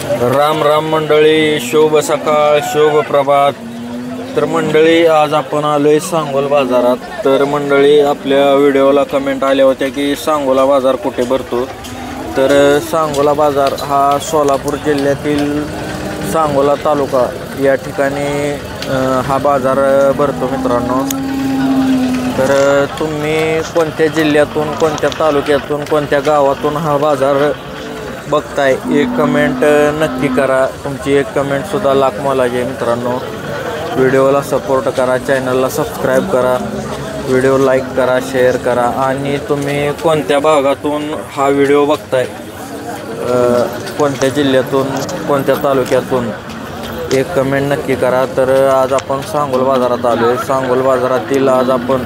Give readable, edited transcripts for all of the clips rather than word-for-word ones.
राम राम मंडळी, शुभ सकाळ, शुभ प्रभात. तर मंडळी, आज आपण आलोय सांगोला बाजारात. तर मंडळी, आपल्या व्हिडिओला कमेंट आल्या होत्या की सांगोला बाजार कुठे भरतो. तर सांगोला बाजार हा सोलापूर जिल्ह्यातील सांगोला तालुका या ठिकाणी हा बाजार भरतो मित्रांनो. तर तुम्ही कोणत्या जिल्ह्यातून, कोणत्या तालुक्यातून, कोणत्या गावातून हा बाजार बघताय, एक कमेंट नक्की करा. तुमची एक कमेंटसुद्धा लाख मोलाची आहे मित्रांनो. व्हिडिओला सपोर्ट करा, चॅनलला सबस्क्राईब करा, व्हिडिओ लाईक करा, शेअर करा. आणि तुम्ही कोणत्या भागातून हा व्हिडिओ बघताय, कोणत्या जिल्ह्यातून, कोणत्या तालुक्यातून, एक कमेंट नक्की करा. तर आज आपण सांगोला बाजारात आलो आहे. सांगोला बाजारातील आज आपण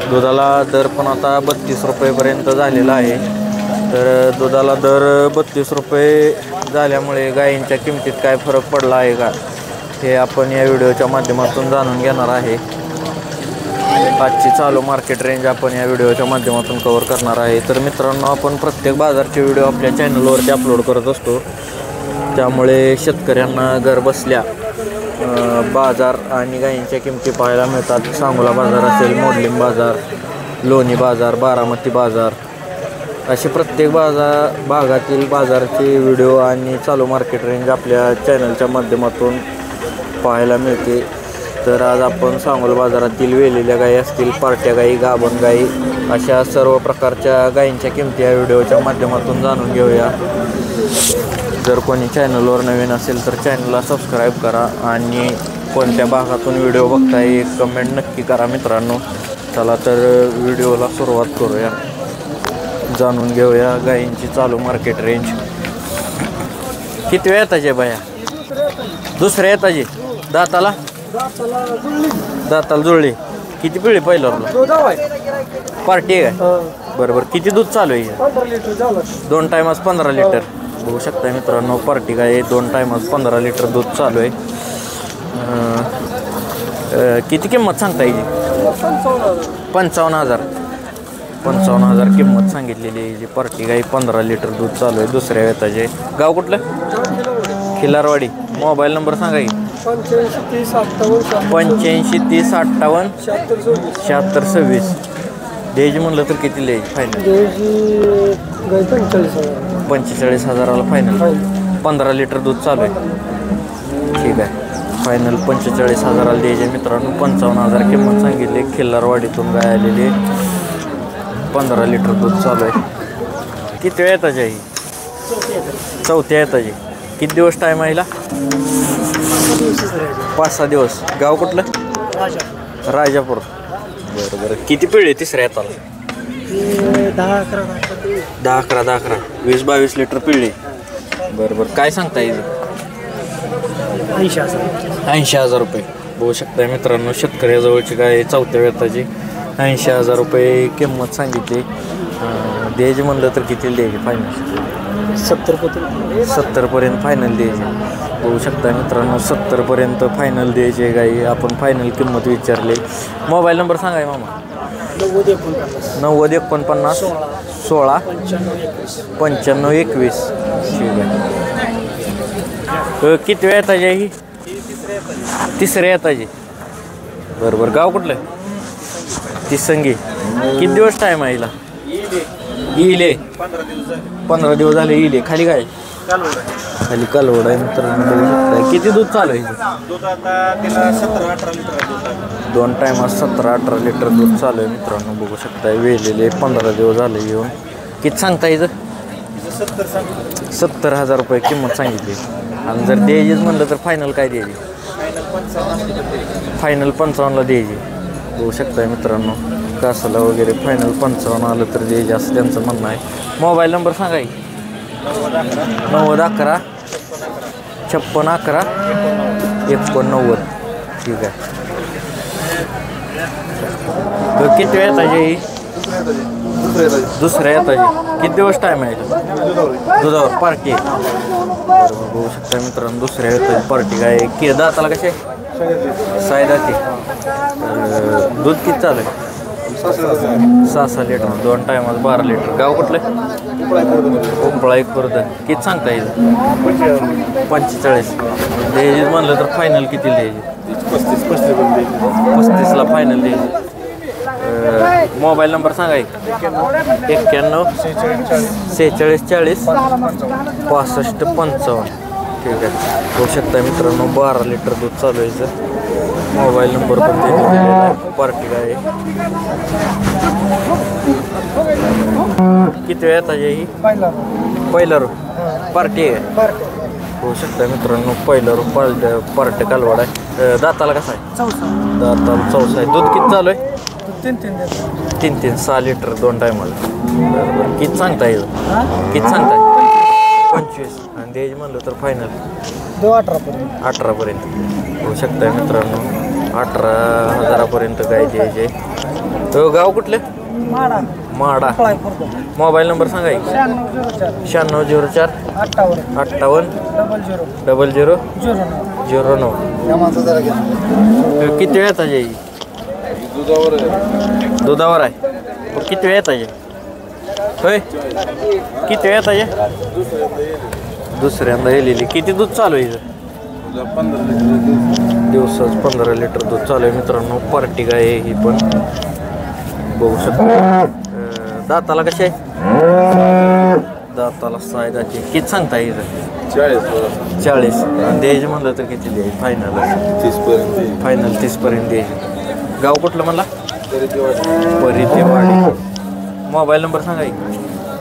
दुधाला दर पण आता 32 रुपयेपर्यंत झालेला आहे. तर दुधाला दर 32 रुपये झाल्यामुळे गायींच्या किमतीत काय फरक पडला आहे का, हे आपण या व्हिडिओच्या माध्यमातून जाणून घेणार आहे. आजची चालू मार्केट रेंज आपण या व्हिडिओच्या माध्यमातून कव्हर करणार आहे. तर मित्रांनो, आपण प्रत्येक बाजारचे व्हिडिओ आपल्या चॅनलवरती अपलोड करत असतो. त्यामुळे शेतकऱ्यांना घर बसल्या बाजार आणि गायींच्या किमती पाहायला मिळतात. सांगोला बाजार असेल, मोडलिंग बाजार, लोणी बाजार, बारामती बाजार, असे प्रत्येक भागातील बाजारचे व्हिडिओ आणि चालू मार्केट रेंज आपल्या चॅनलच्या माध्यमातून पाहायला मिळते. तर आज आपण सांगोला बाजारातील वेलेल्या गायी असतील, पार्ट्या गायी, गाभण गायी, अशा सर्व प्रकारच्या गायींच्या किमती या व्हिडिओच्या माध्यमातून जाणून घेऊया. जर कोणी चॅनलवर नवीन असेल तर चॅनलला सबस्क्राईब करा आणि कोणत्या भागातून व्हिडिओ बघताय एक कमेंट नक्की करा मित्रांनो. चला तर व्हिडिओला सुरुवात करूया, जाणून घेऊया गायींची चालू मार्केट रेंज. किती वेळ येताचे बाया? दुसऱ्या येताचे. दाताला जुळली. किती पिळी पहिलं पार्टी आहे काय? बरोबर. किती दूध चालू आहे? 2 टायमास 15 लिटर. बघू शकता मित्रांनो, पार्टी गाय 2 टायमास 15 लिटर दूध चालू आहे. किती किंमत सांगता येईल? 55,000. 55,000 किंमत सांगितलेली आहे. जी पार्टी गाई 15 लिटर दूध चालू आहे. दुसऱ्या वेताचे. गाव कुठलं? खिलारवाडी. मोबाईल नंबर सांगा की. 85 30 58 76 26. द्यायची म्हणलं तर किती द्यायची फायनल? 45,000ला फायनल. 15 लिटर दूध चालू आहे. ठीक आहे, फायनल 45,000ला द्यायचे मित्रांनो. 55,000 किंमत सांगितली. खिल्लारवाडीतून गाय आलेली, 15 लिटर दूध चालू आहे. किती वेळ येताची आहे? चौथ्या येताची. किती दिवस टाईम आहे? 5-6 दिवस. गाव कुठलं? राजापूर. बरं. किती पिढी तिसऱ्या येताला? 10-11 20-22 लिटर पिळली. बरोबर. काय सांगता येईल? 80,000 रुपये. बघू शकताय मित्रांनो, शेतकऱ्याजवळची काय चौथ्या वेताची 80,000 रुपये किंमत सांगितली. द्यायची म्हणलं तर किती द्यायची फायनल? 70पर्यंत फायनल द्यायची. बघू शकता मित्रांनो, 70पर्यंत फायनल द्यायची गाई. आपण फायनल किंमत विचारली. मोबाईल नंबर सांगा मामा. 90 49 16 95 21. ठीक आहे. किती वेळ येताची आहे ही? तिसऱ्या येताची. बरोबर. गाव कुठलं? तिसंगी. किती दिवस टाईम आहे हिला? इले 15 दिवस झाले. इले खाली काय? खाली कालवड आहे मित्रांनो. किती दूध चालू आहे? 2 टायमात 17-18 लिटर दूध चालू आहे मित्रांनो. बघू शकता वेलेले 15 दिवस झाले येऊन. किती सांगता येतं? 70,000 रुपये किंमत सांगितली. आणि जर द्यायचीच म्हणलं तर फायनल काय द्यायची? फायनल 55ला द्यायची. बघू शकताय मित्रांनो, कासाला वगैरे फायनल 55 आलं तर द्यायची असं त्यांचं म्हणणं आहे. मोबाईल नंबर सांगा की. 90 11 56 11 89. ठीक आहे. किती वेळ येताची? दुसऱ्या येताची. किती दिवस टाईम आहे? दुधावर पार्टी. बघू शकता मित्रांनो, दुसऱ्या येताची पार्टी काय. की दाताला कसे? सायदाती. दूध किती चालू आहे? 6-6 लिटर. 2 टायमात 12 लिटर. गाव कुठलं? उपळा खुर्द किती सांगता येईल 45 द्यायची म्हणलं तर फायनल किती द्यायची 35ला फायनल द्यायची मोबाईल नंबर सांगा 91 46 40 65 55 ठीक आहे होऊ शकता मित्रांनो 12 लिटर दूध चालू आहे मोबाईल नंबर पण त्यांनी दिलेला आहे पार्टी गाय किती वेळ येतात ही पहिला रो पार्टी आहे होऊ शकता मित्रांनो पहिला रो पार्टी कालवाड आहे दाताला कसा आहे दाताला चौसा आहे दूध किती चालू आहे 3 6 लिटर 2 टायमाला बरं किती सांगता येईल किती सांगताय 25 आणि द्यायची म्हणलं तर फायनल 18 पर्यंत होऊ शकता मित्रांनो 18,000 गाय द्यायचे तो गाव कुठले माडा मोबाईल नंबर सांगा 9604 58 00 09 किती वेळ येतात जाई दुधावर आहे किती वेळ येतात होय किती वेळ येतात दुसऱ्यांदा येलेली किती दूध चालू आहे दिवसाच 15 लिटर दूध चालू आहे मित्रांनो पार्टी गाय आहे ही पण बघू शकतो दाताला कशी आहे दाताला 6 दाती किती सांगता येईल 40 आणि द्यायचे म्हणलं तर किती द्यायचे फायनल 30 पर्यंत द्यायचे गाव कुठलं म्हणला परितेवाडी मोबाईल नंबर सांगा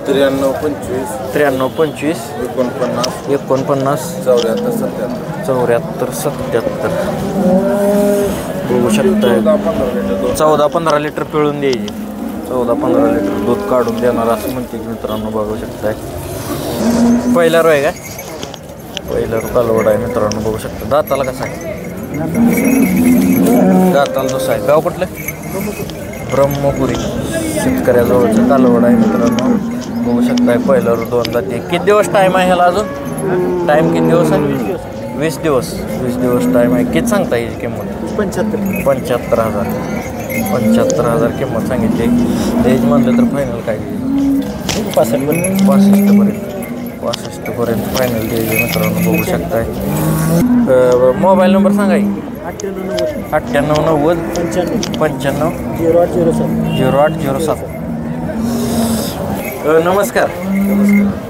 93 25 49 74 77 बघू शकता 14-15 लिटर पिळून द्यायची 14-15 लिटर दूध काढून देणार असं म्हणते मित्रांनो बघू शकताय पहिला रो आहे काय पहिला रो कालवड आहे मित्रांनो बघू शकता दाताला कसा आहे दाताला दुसरा आहे गाव कुठलं ब्रह्मपुरी शेतकऱ्याजवळचं कालवड आहे मित्रांनो बघू शकताय पहिला रो 2 दाते किती दिवस टाईम आहे ह्याला अजून टाईम किती दिवस आहे 20 दिवस टाईम आहे किती सांगता येईल किंमत 75,000 किंमत सांगितली द्यायची म्हणलं तर फायनल काय घेईल 65 पर्यंत फायनल द्यायची मित्रांनो बघू शकताय मोबाईल नंबर सांगा 98 95 0807 नमस्कार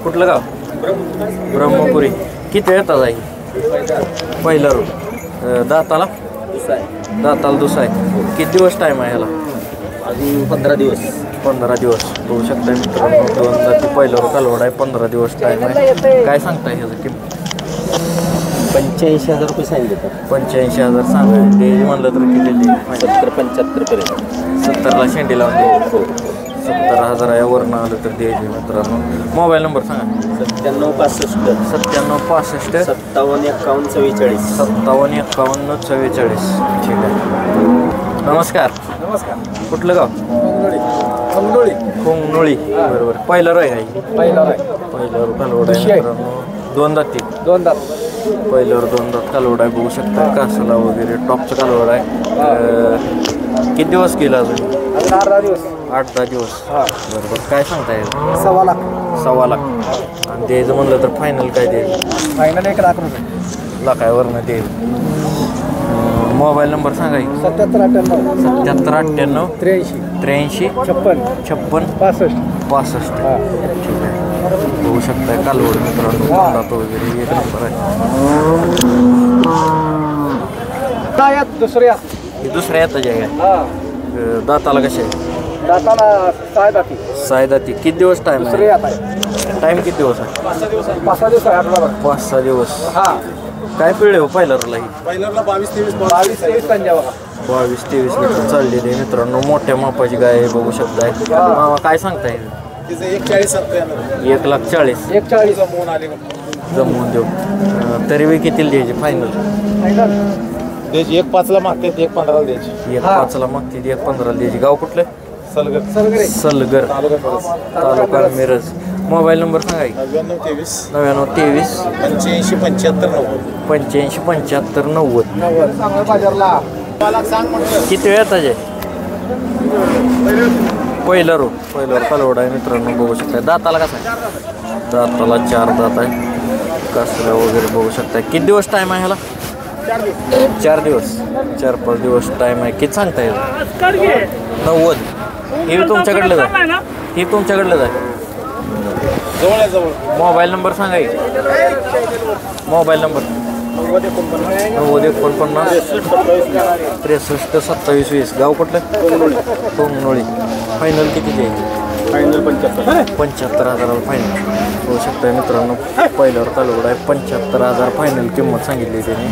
कुठलं गाव ब्रह्मपुरी किती वेळ येतात आहे पहिला रो दाताला दुसरा आहे किती दिवस टाईम आहे ह्याला अजून 15 दिवस बघू शकता मित्रांनो 2 दाती पहिला रो कालवड आहे 15 दिवस टाईम आहे काय सांगताय ह्याचं किंमत 85,000 रुपये सांगितले 85,000 सांगा द्यायची म्हणलं तर किती 70-75 पर्यंत 70ला शेंडी लावून द्यायची 70,000 यावरनं आलं तर द्यायची मित्रांनो मोबाईल नंबर सांगा 97 65 57 57 ठीक आहे नमस्कार कुठलं गाव कोंगनोळी बरोबर पहिला रो आहे काही पहिला रो कालवड आहे मित्रांनो 2 दात पहिल्यावर 2 दात कालवड आहे बघू शकता कासाला वगैरे टॉपचं कालवड आहे किती दिवस गेला अजून 8-10 दिवस बरोबर काय सांगता येईल 1.25 लाख आणि द्यायचं म्हणलं तर फायनल काय देईल 1 लाख रुपये लाखावरनं देईल मोबाईल नंबर सांगा 77 98 83 56 65 ठीक आहे बघू शकताय कालवड मित्रांनो दात वगैरे 1 नंबर आहे दुसऱ्या येतं जे आहे दाताला कसे आहे दाताला 6 दाती किती दिवस टाईम आहे टाईम किती दिवस आहे 5-6 दिवस काय पिळे हो पहिल्याला 22-23 लिटर चाललेली आहे मित्रांनो मोठ्या मापाची गाय आहे बघू शकताय मामा काय सांगताय 1,40,000 जमवून देऊ तरी बी किती द्यायची फायनल 1.5 मागते 1.15 द्यायची 1.5 मागते 1.15 द्यायची गाव कुठलं सलगर तालुका मिरज मोबाईल नंबर सांगा 99 23 85 75 90 किती वेळ येतात पहिलं कालवड आहे मित्रांनो, बघू शकता. दाताला कसा आहे? दाताला 4 दात आहे. कासऱ्या वगैरे बघू शकता. किती दिवस टाईम आहे ह्याला? 4 दिवस 4-5 दिवस टाईम आहे. किती सांगता येईल? 90. हे तुमच्याकडलं आहे? ही तुमच्याकडलं आहे? मोबाईल नंबर सांगा की. Mobile number 90 63 27 20. गाव कुठलं? टोंगनोळी. फायनल किती आहे? Final 75,000 final. होऊ शकतं मित्रांनो. पहिल्यावर कालवड आहे. 75,000 फायनल किंमत सांगितली त्याने.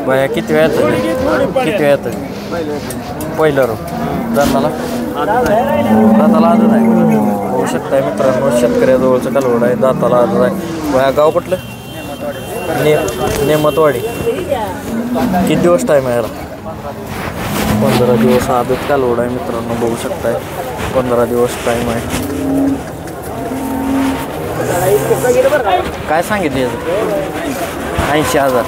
बाया किती वेळात पहिल्यावर दाताला आदत आहे. होऊ शकतं मित्रांनो. शेतकऱ्याजवळचं कालवड आहे. दाताला आदत आहे. बाया गाव कुठलं? नेमतवाडी. किती दिवस टाईम आहे याला? 15 दिवस आदत कालवड आहे मित्रांनो, बघू शकताय. 15 दिवस टाईम आहे. काय सांगितले? 80,000.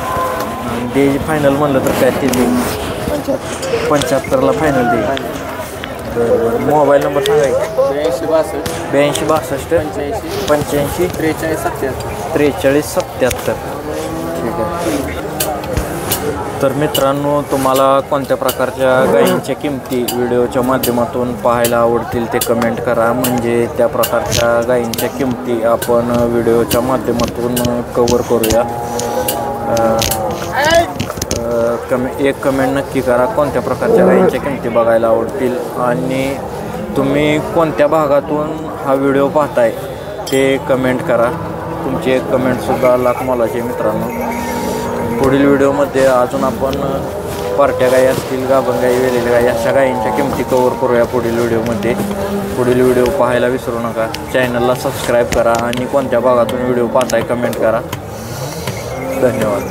दे फायनल म्हणलं तर काय ते 75ला फायनल दे. बरं. मोबाईल नंबर सांगा. 82 62 85 43 77. ठीक आहे. तर मित्रांनो, तुम्हाला कोणत्या प्रकारच्या गायींच्या किमती व्हिडिओच्या माध्यमातून पाहायला आवडतील ते कमेंट करा. म्हणजे त्या प्रकारच्या गायींच्या किमती आपण व्हिडिओच्या माध्यमातून कवर करूया. एक कमेंट नक्की करा कोणत्या प्रकारच्या गायींच्या किमती बघायला आवडतील आणि तुम्ही कोणत्या भागातून हा व्हिडिओ पाहताय ते कमेंट करा. तुमची एक कमेंटसुद्धा लाख मोलाची मित्रांनो. पुढील व्हिडिओमध्ये अजून आपण पार्ट्या गायी असतील, गाभण गायी, वेलेल्या गायी अशा गायींच्या किमती कवर करूया पुढील व्हिडिओमध्ये. पुढील व्हिडिओ पाहायला विसरू नका. चॅनलला सबस्क्राईब करा आणि कोणत्या भागातून व्हिडिओ पाहताय कमेंट करा. धन्यवाद.